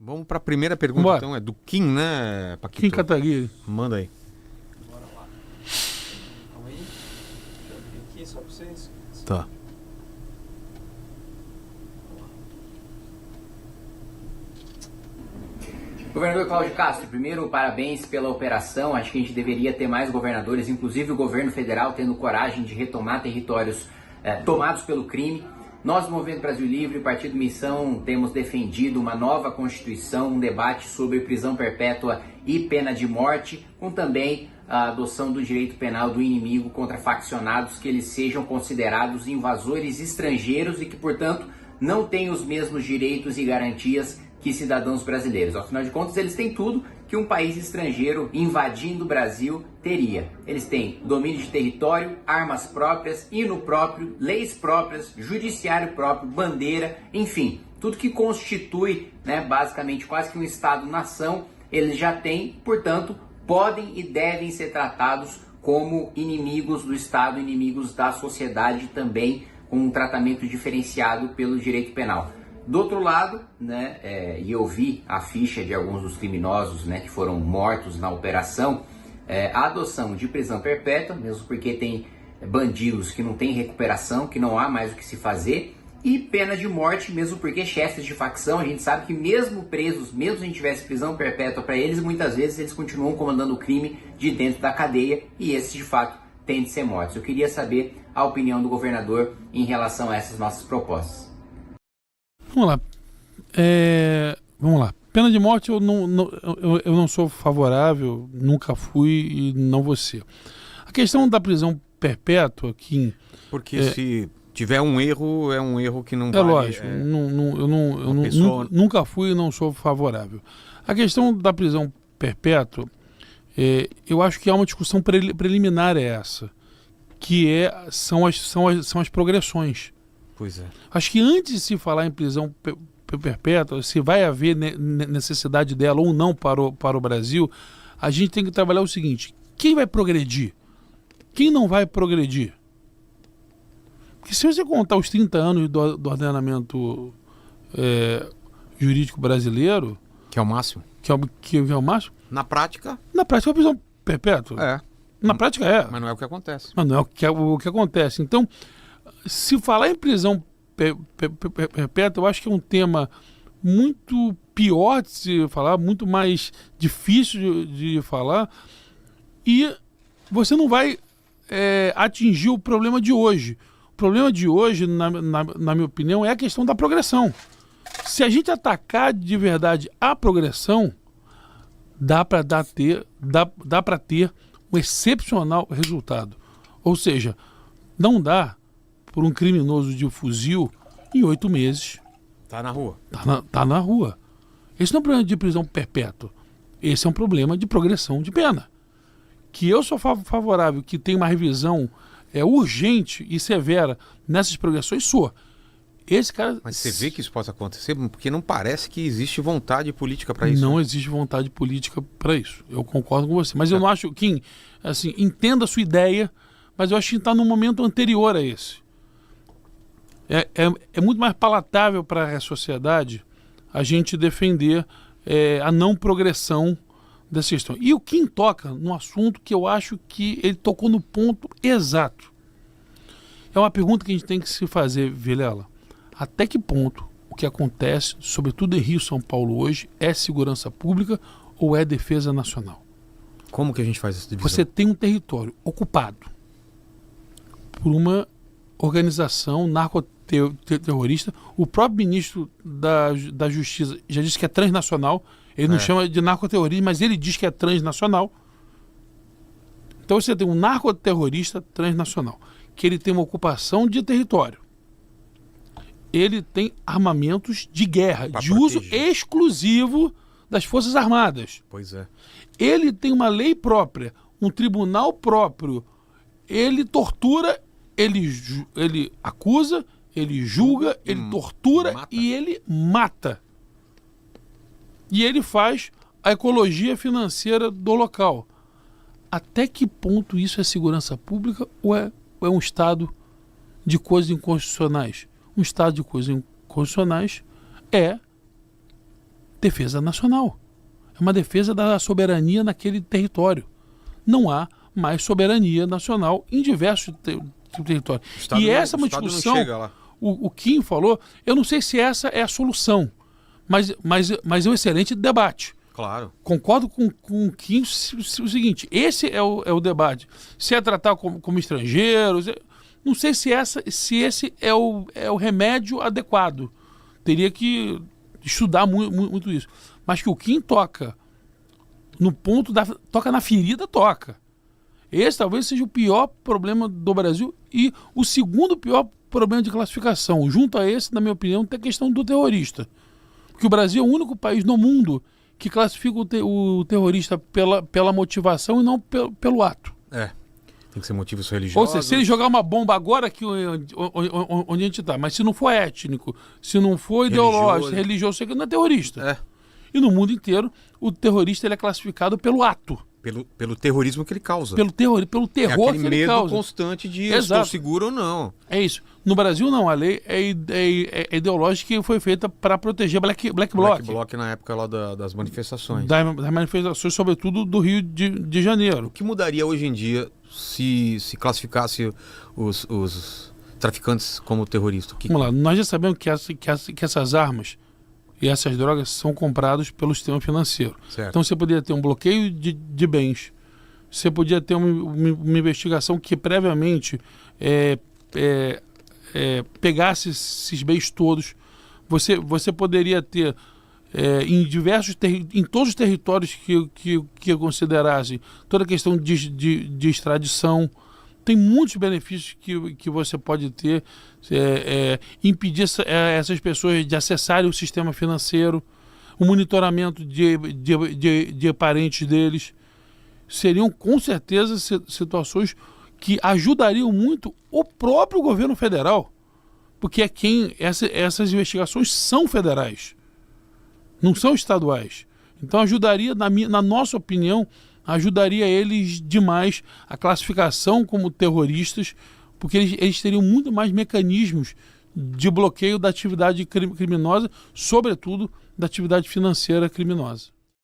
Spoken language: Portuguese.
Vamos para a primeira pergunta, Bora. então. É do Kim, né, Paquito? Kim Kataguiri. Manda aí. Bora lá. Calma aí. Deixa eu abrir aqui só pra vocês. Tá. Governador Cláudio Castro, primeiro, parabéns pela operação. Acho que a gente deveria ter mais governadores, inclusive o governo federal, tendo coragem de retomar territórios tomados pelo crime. Nós, do Movimento Brasil Livre, Partido Missão, temos defendido uma nova Constituição, um debate sobre prisão perpétua e pena de morte, com também a adoção do direito penal do inimigo contra faccionados que eles sejam considerados invasores estrangeiros e que, portanto, não têm os mesmos direitos e garantias que cidadãos brasileiros. Afinal de contas, eles têm tudo que um país estrangeiro invadindo o Brasil teria. Eles têm domínio de território, armas próprias, hino próprio, leis próprias, judiciário próprio, bandeira, enfim, tudo que constitui, basicamente quase que um Estado-nação, eles já têm, portanto, podem e devem ser tratados como inimigos do Estado, inimigos da sociedade também, com um tratamento diferenciado pelo direito penal. Do outro lado, e eu vi a ficha de alguns dos criminosos que foram mortos na operação, a adoção de prisão perpétua, mesmo porque tem bandidos que não têm recuperação, que não há mais o que se fazer, e pena de morte, mesmo porque chefes de facção, a gente sabe que mesmo presos, mesmo se a gente tivesse prisão perpétua para eles, muitas vezes eles continuam comandando o crime de dentro da cadeia, e esses de fato têm de ser mortos. Eu queria saber a opinião do governador em relação a essas nossas propostas. Vamos lá. Vamos lá. Pena de morte eu não sou favorável, nunca fui e não vou ser. A questão da prisão perpétua, Kim... Porque se tiver um erro, é um erro que não vale... lógico, eu nunca fui e não sou favorável. A questão da prisão perpétua, eu acho que há uma discussão preliminar essa, que são as progressões. Pois é. Acho que antes de se falar em prisão perpétua, se vai haver necessidade dela ou não para o Brasil, a gente tem que trabalhar o seguinte: quem vai progredir? Quem não vai progredir? Porque se você contar os 30 anos do ordenamento jurídico brasileiro... Que é o máximo. Que é o máximo? Na prática... Na prática é a prisão perpétua. Na prática é. Mas não é o que acontece. Mas não é o que acontece. Então, se falar em prisão perpétua, eu acho que é um tema muito pior de se falar, muito mais difícil de falar, e você não vai atingir o problema de hoje. O problema de hoje, na minha opinião, é a questão da progressão. Se a gente atacar de verdade a progressão, dá para ter um excepcional resultado. Ou seja, não dá por um criminoso de fuzil em 8 meses. Tá na rua. Tá na rua. Esse não é um problema de prisão perpétua. Esse é um problema de progressão de pena. Que eu sou favorável que tenha uma revisão urgente e severa nessas progressões, sou. Esse cara... Mas você vê que isso possa acontecer? Porque não parece que existe vontade política para isso. Não existe vontade política para isso. Eu concordo com você. Mas eu não acho... Kim, assim, entenda a sua ideia, mas eu acho que está num momento anterior a esse. É muito mais palatável para a sociedade a gente defender a não progressão dessa questão. E o Kim toca num assunto que eu acho que ele tocou no ponto exato. É uma pergunta que a gente tem que se fazer, Vilela. Até que ponto o que acontece, sobretudo em Rio e São Paulo hoje, é segurança pública ou é defesa nacional? Como que a gente faz essa divisão? Você tem um território ocupado por uma organização narcoterrorista. O próprio ministro da Justiça já disse que é transnacional. Ele não chama de narcoterrorismo, mas ele diz que é transnacional. Então você tem um narcoterrorista transnacional, que ele tem uma ocupação de território. Ele tem armamentos de guerra, de uso exclusivo das Forças Armadas. Pois é. Ele tem uma lei própria, um tribunal próprio. Ele tortura, ele acusa, ele julga, ele tortura e ele mata. E ele faz a ecologia financeira do local. Até que ponto isso é segurança pública ou é um estado de coisas inconstitucionais? Um estado de coisas inconstitucionais é defesa nacional. É uma defesa da soberania naquele território. Não há mais soberania nacional em diversos territórios. E essa é uma discussão, o Kim falou, eu não sei se essa é a solução, mas é um excelente debate. Claro. Concordo com o Kim o seguinte, esse é o debate. Se é tratar como estrangeiros, não sei se esse é o remédio adequado. Teria que estudar muito isso. Mas que o Kim toca no ponto toca na ferida, toca. Esse talvez seja o pior problema do Brasil e o segundo pior problema de classificação. Junto a esse, na minha opinião, tem a questão do terrorista. Porque o Brasil é o único país no mundo que classifica o terrorista pela motivação e não pelo ato. Tem que ser motivos religiosos. Ou seja, se ele jogar uma bomba agora aqui onde a gente está, mas se não for étnico, se não for ideológico, religioso, não é terrorista. E no mundo inteiro, o terrorista ele é classificado pelo ato. Pelo terrorismo que ele causa. Pelo terror que ele causa. Aquele medo constante de estou seguro ou não. É isso. No Brasil, não. A lei é ideológica e foi feita para proteger Black Bloc. Black Bloc na época lá das manifestações. Das manifestações, sobretudo do Rio de Janeiro. O que mudaria hoje em dia se classificasse os traficantes como terroristas? Vamos lá. Nós já sabemos que essas armas e essas drogas são compradas pelo sistema financeiro. Certo. Então você poderia ter um bloqueio de bens, você podia ter uma investigação que previamente pegasse esses bens todos. Você poderia ter em todos os territórios que considerassem toda a questão de extradição. Tem muitos benefícios que você pode ter, impedir essas pessoas de acessarem o sistema financeiro, o monitoramento de parentes deles. Seriam com certeza situações que ajudariam muito o próprio governo federal, porque essas investigações são federais, não são estaduais. Então ajudaria, na nossa opinião, ajudaria eles demais a classificação como terroristas, porque eles teriam muito mais mecanismos de bloqueio da atividade criminosa, sobretudo da atividade financeira criminosa.